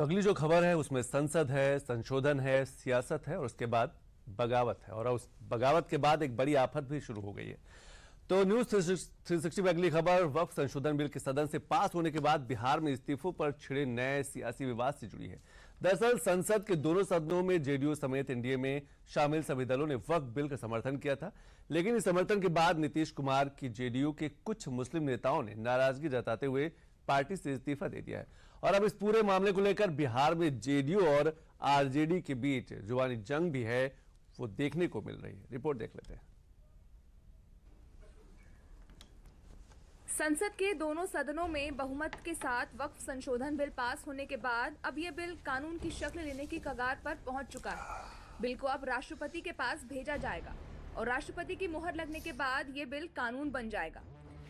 अगली जो खबर है उसमें संसद है, संशोधन है, सियासत है और उसके बाद बगावत है। और उस बगावत के बाद एक बड़ी आफत भी शुरू हो गई है। तो न्यूज 360 में अगली खबर वक्फ संशोधन बिल के सदन से पास होने के बाद बिहार में इस्तीफों पर छिड़े नए सियासी विवाद से जुड़ी है। दरअसल संसद के दोनों सदनों में जेडीयू समेत एनडीए में शामिल सभी दलों ने वक्फ बिल का समर्थन किया था, लेकिन इस समर्थन के बाद नीतीश कुमार की जेडीयू के कुछ मुस्लिम नेताओं ने नाराजगी जताते हुए पार्टी से इस्तीफा दे दिया है। और अब इस पूरे मामले को लेकर बिहार में जेडीयू और आरजेडी के बीच जुबानी जंग भी है, वो देखने को मिल रही है। रिपोर्ट देख लेते हैं। संसद के दोनों सदनों में बहुमत के साथ वक्फ संशोधन बिल पास होने के बाद अब यह बिल कानून की शक्ल लेने की कगार पर पहुंच चुका है। बिल को अब राष्ट्रपति के पास भेजा जाएगा और राष्ट्रपति की मुहर लगने के बाद ये बिल कानून बन जाएगा।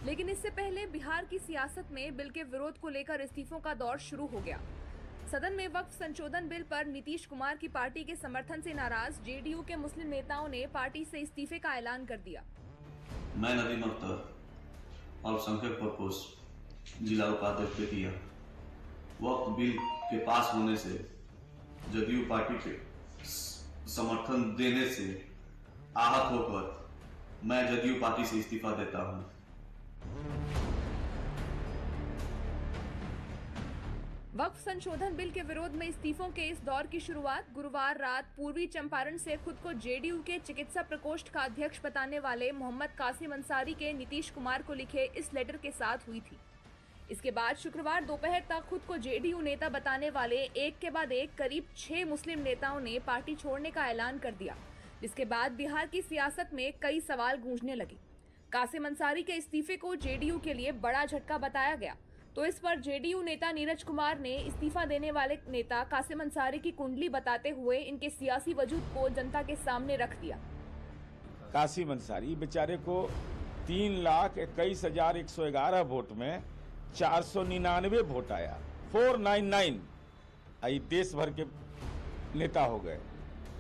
लेकिन इससे पहले बिहार की सियासत में बिल के विरोध को लेकर इस्तीफों का दौर शुरू हो गया। सदन में वक्फ संशोधन बिल पर नीतीश कुमार की पार्टी के समर्थन से नाराज जेडीयू के मुस्लिम नेताओं ने पार्टी से इस्तीफे का ऐलान कर दिया। मैं नदीम अख्तर अल्पसंख्यक प्रकोष्ठ जिला उपाध्यक्ष बेतिया वक्फ बिल के पास होने से जदयू पार्टी के समर्थन देने से आहत होकर मैं जदयू पार्टी से इस्तीफा देता हूं। वक्फ संशोधन बिल के विरोध में इस्तीफों के इस दौर की शुरुआत गुरुवार रात पूर्वी चंपारण से खुद को जेडीयू के चिकित्सा प्रकोष्ठ का अध्यक्ष बताने वाले मोहम्मद कासिम अंसारी के नीतीश कुमार को लिखे इस लेटर के साथ हुई थी। इसके बाद शुक्रवार दोपहर तक खुद को जेडीयू नेता बताने वाले एक के बाद एक करीब 6 मुस्लिम नेताओं ने पार्टी छोड़ने का ऐलान कर दिया, जिसके बाद बिहार की सियासत में कई सवाल गूंजने लगे। कासिम अंसारी के इस्तीफे को जेडीयू के लिए बड़ा झटका बताया गया, तो इस पर जेडीयू नेता नीरज कुमार ने इस्तीफा देने वाले नेता कासिम अंसारी की कुंडली बताते हुए इनके सियासी वजूद को जनता के सामने रख दिया। कासिम अंसारी बेचारे को 3,21,111 वोट में 499 वोट आया, 499। आई देश भर के नेता हो गए,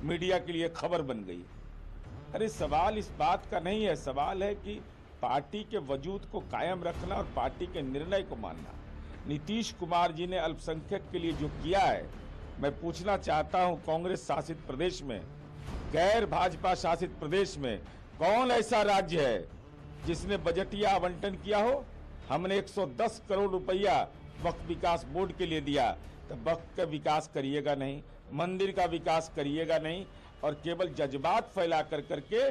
मीडिया के लिए खबर बन गई। अरे सवाल इस बात का नहीं है, सवाल है कि पार्टी के वजूद को कायम रखना और पार्टी के निर्णय को मानना। नीतीश कुमार जी ने अल्पसंख्यक के लिए जो किया है, मैं पूछना चाहता हूं, कांग्रेस शासित प्रदेश में, गैर भाजपा शासित प्रदेश में कौन ऐसा राज्य है जिसने बजटीय आवंटन किया हो? हमने 110 करोड़ रुपया वक्फ विकास बोर्ड के लिए दिया, तो वक्फ का विकास करिएगा नहीं, मंदिर का विकास करिएगा नहीं और केवल जज्बात फैला करके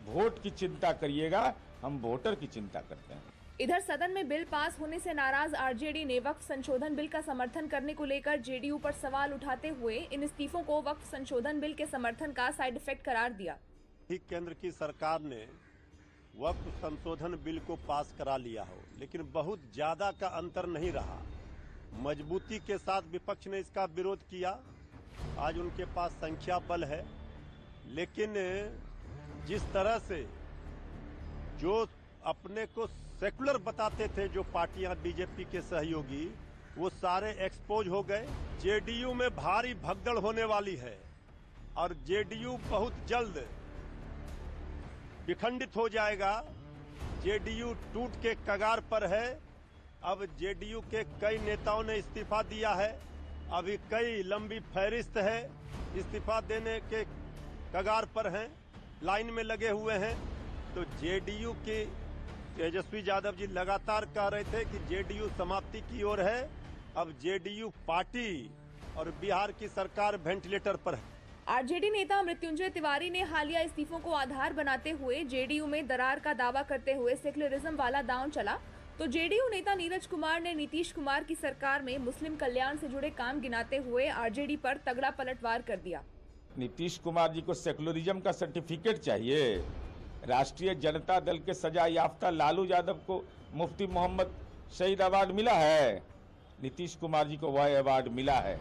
वोट की चिंता करिएगा। हम वोटर की चिंता करते हैं। इधर सदन में बिल पास होने से नाराज आरजेडी ने वक्फ संशोधन बिल का समर्थन करने को लेकर जेडीयू पर सवाल उठाते हुए इन इस्तीफों को वक्फ संशोधन बिल के समर्थन का साइड इफेक्ट करार दिया। केंद्र की सरकार ने वक्फ संशोधन बिल को पास करा लिया हो, लेकिन बहुत ज्यादा का अंतर नहीं रहा। मजबूती के साथ विपक्ष ने इसका विरोध किया। आज उनके पास संख्या बल है, लेकिन जिस तरह से जो अपने को सेकुलर बताते थे जो पार्टियां बीजेपी के सहयोगी, वो सारे एक्सपोज हो गए। जेडीयू में भारी भगदड़ होने वाली है और जेडीयू बहुत जल्द विखंडित हो जाएगा। जेडीयू टूट के कगार पर है। अब जेडीयू के कई नेताओं ने इस्तीफा दिया है, अभी कई लंबी फहरिस्त है, इस्तीफा देने के कगार पर हैं, लाइन में लगे हुए हैं। तो जेडीयू के तेजस्वी यादव जी लगातार कह रहे थे कि जेडीयू समाप्ति की ओर है। अब जेडीयू पार्टी और बिहार की सरकार वेंटिलेटर पर है। आरजेडी नेता मृत्युंजय तिवारी ने हालिया इस्तीफों को आधार बनाते हुए जेडीयू में दरार का दावा करते हुए सेक्युलरिज्म वाला दांव चला, तो जेडीयू नेता नीरज कुमार ने नीतीश कुमार की सरकार में मुस्लिम कल्याण से जुड़े काम गिनाते हुए आरजेडी पर तगड़ा पलटवार कर दिया। नीतीश कुमार जी को सेकुलरिज्म का सर्टिफिकेट चाहिए। राष्ट्रीय जनता दल के सजा याफ्ता लालू यादव को मुफ्ती मोहम्मद शहीद अवार्ड मिला है, नीतीश कुमार जी को वह अवार्ड मिला है।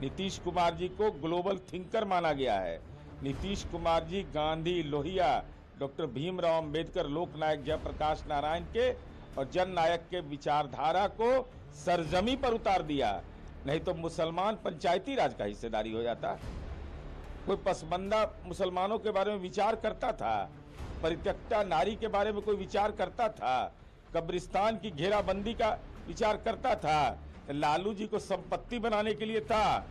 नीतीश कुमार जी को ग्लोबल थिंकर माना गया है। नीतीश कुमार जी गांधी, लोहिया, डॉक्टर भीमराव अंबेडकर, लोकनायक जयप्रकाश नारायण के और जननायक के विचारधारा को सरजमी पर उतार दिया, नहीं तो मुसलमान पंचायती राज का हिस्सेदारी हो जाता। कोई पसमंदा मुसलमानों के बारे में विचार करता था, परित्यक्ता नारी के बारे में कोई विचार करता था, कब्रिस्तान की घेराबंदी का विचार करता था, लालू जी को संपत्ति बनाने के लिए था।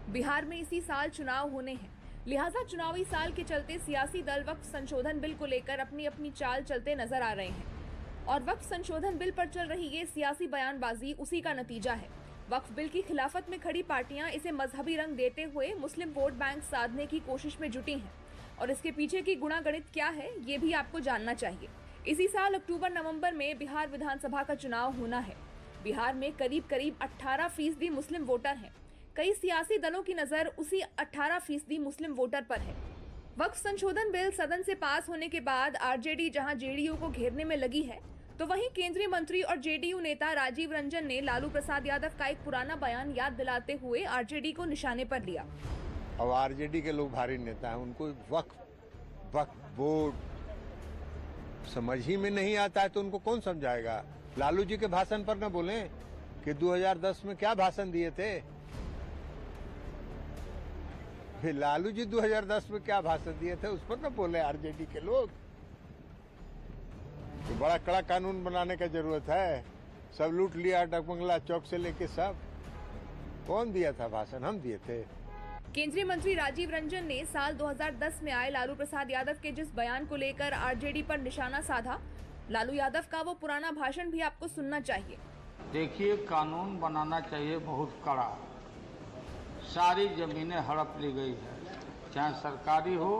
बिहार में इसी साल चुनाव होने हैं, लिहाजा चुनावी साल के चलते सियासी दल वक्फ संशोधन बिल को लेकर अपनी अपनी चाल चलते नजर आ रहे हैं और वक्फ संशोधन बिल पर चल रही ये सियासी बयानबाजी उसी का नतीजा है। वक्फ बिल की खिलाफत में खड़ी पार्टियां इसे मजहबी रंग देते हुए मुस्लिम वोट बैंक साधने की कोशिश में जुटी हैं और इसके पीछे की गुणागणित क्या है ये भी आपको जानना चाहिए। इसी साल अक्टूबर-नवंबर में बिहार विधानसभा का चुनाव होना है। बिहार में करीब 18% मुस्लिम वोटर हैं। कई सियासी दलों की नजर उसी 18% मुस्लिम वोटर पर है। वक्फ संशोधन बिल सदन से पास होने के बाद आरजेडी जहां जेडीयू को घेरने में लगी है, तो वहीं केंद्रीय मंत्री और जेडीयू नेता राजीव रंजन ने लालू प्रसाद यादव का एक पुराना बयान याद दिलाते हुए आरजेडी को निशाने पर लिया। अब आरजेडी के लोग भारी नेता हैं, उनको वक्फ बोर्ड समझ ही में नहीं आता है तो उनको कौन समझाएगा। लालू जी के भाषण पर न बोलें कि 2010 में क्या भाषण दिए थे। फिर लालू जी 2010 में क्या भाषण दिए थे उस पर न बोले आरजेडी के लोग। तो बड़ा कड़ा कानून बनाने का जरूरत है। सब लूट लिया, डकबंगला चौक से लेके सब। कौन दिया था भाषण? हम दिए थे। केंद्रीय मंत्री राजीव रंजन ने साल 2010 में आए लालू प्रसाद यादव के जिस बयान को लेकर आरजेडी पर निशाना साधा, लालू यादव का वो पुराना भाषण भी आपको सुनना चाहिए। देखिए, कानून बनाना चाहिए बहुत कड़ा। सारी जमीनें हड़प ली गई है, चाहे सरकारी हो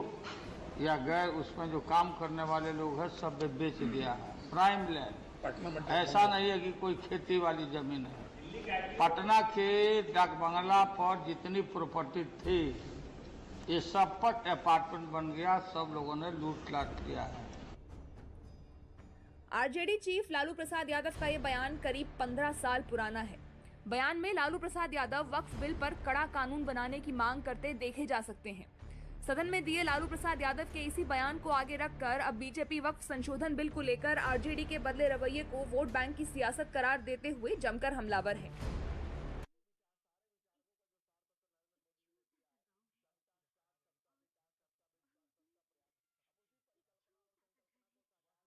या गैर, उसमें जो काम करने वाले लोग हैं सब बेच दिया है। प्राइम लैंड, ऐसा नहीं है कि कोई खेती वाली जमीन है। पटना के डाकबंगला पर जितनी प्रॉपर्टी थी ये सब पर अपार्टमेंट बन गया, सब लोगों ने लूट लाट किया है। आरजेडी चीफ लालू प्रसाद यादव का ये बयान करीब 15 साल पुराना है। बयान में लालू प्रसाद यादव वक्फ बिल पर कड़ा कानून बनाने की मांग करते देखे जा सकते हैं। सदन में दिए लालू प्रसाद यादव के इसी बयान को आगे रखकर अब बीजेपी वक्फ संशोधन बिल को लेकर आरजेडी के बदले रवैये को वोट बैंक की सियासत करार देते हुए जमकर हमलावर है।